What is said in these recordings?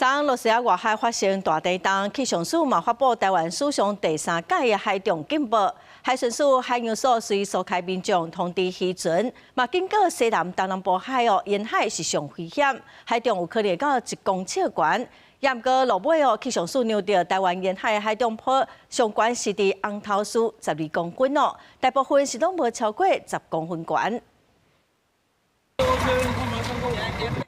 昨罗西亚外海发生大地震，气象署嘛发布台湾史上第3届的海中警报。海巡署海洋所随所开民众通知渔船，嘛警告西南东南部海沿海是上危险，海中有可能到1公尺悬。严格落尾气象署量到台湾沿海海中坡上悬是伫红头树12公分大部分是拢无超过10公分悬。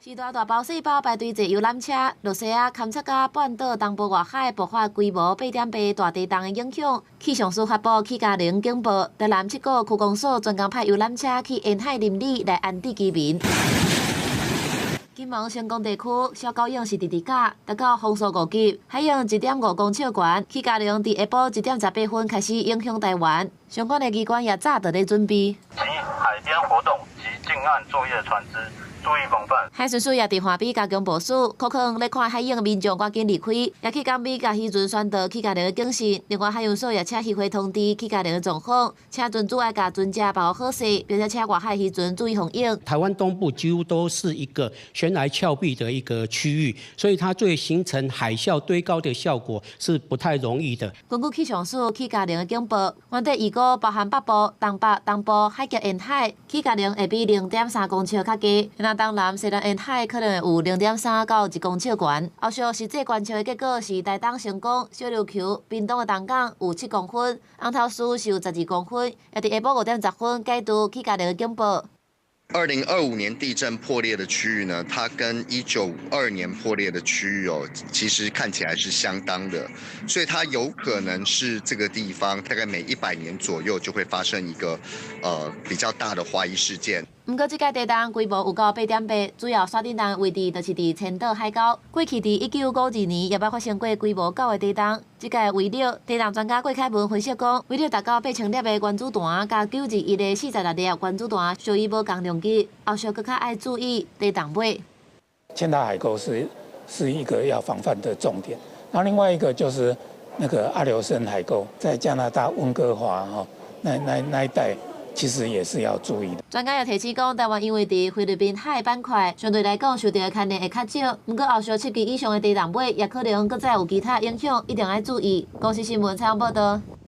时代大包小包排队坐游览车，罗西亚勘测到半岛东部外海爆发规模8.8大地震的影响。气象署发布起加0警报，台南7个区公所专工派游览车去沿海林里来安置居民。金门成功地区小狗影是直架，达到风速5级，海洋1.5公尺悬。起加0伫下晡1点18分开始影响台湾，相关的机关也早就咧准备。及海边活动及近岸作业船只。 注意防范。海巡署也伫花边加强部署，可能咧看海影民众赶紧离开，也去港边甲渔船宣导起加0的警示。另外，海洋署也请渔会通知起加0的状况，请船主爱甲船只保护好势，并且请外海渔船注意风影。台湾东部几乎都是一个悬崖峭壁的一个区域，所以它对形成海啸堆高的效果是不太容易的。根据气象署起加0的警报，原地预估包含北部、东北、东部海峡沿海起加0会比0.3公尺较低。 东南西南沿海可能有0.3到1公尺悬。后续实际观测的结果是台东成功、小琉球、屏东的东港有7公分，红头树是有12公分，也伫下晡5点10分解除起加0的警报。 2025年地震破裂的区域呢，它跟1952年破裂的区域其实看起来是相当的，所以它有可能是这个地方大概每100年左右就会发生一个比较大的华裔事件。 不过，这届地震规模有到8.8，主要刷震动位置就是伫千岛海沟。过去伫1952年也捌发生过规模9的地震。这届为了地震专家郭凯文分析讲，为了达到8,000粒的原子弹，加921的46粒原子弹属于无共量级，后续更较爱注意地震尾。千岛海沟是一个要防范的重点，然后另外一个就是那个阿留申海沟，在加拿大温哥华那一带。 其实也是要注意的。专家也提醒讲，台湾因为伫菲律宾海板块，相对来讲受到的牵连会较少。不过后续7级以上的地震尾，也可能搁再有其他影响，一定要注意。公司新闻采访报道。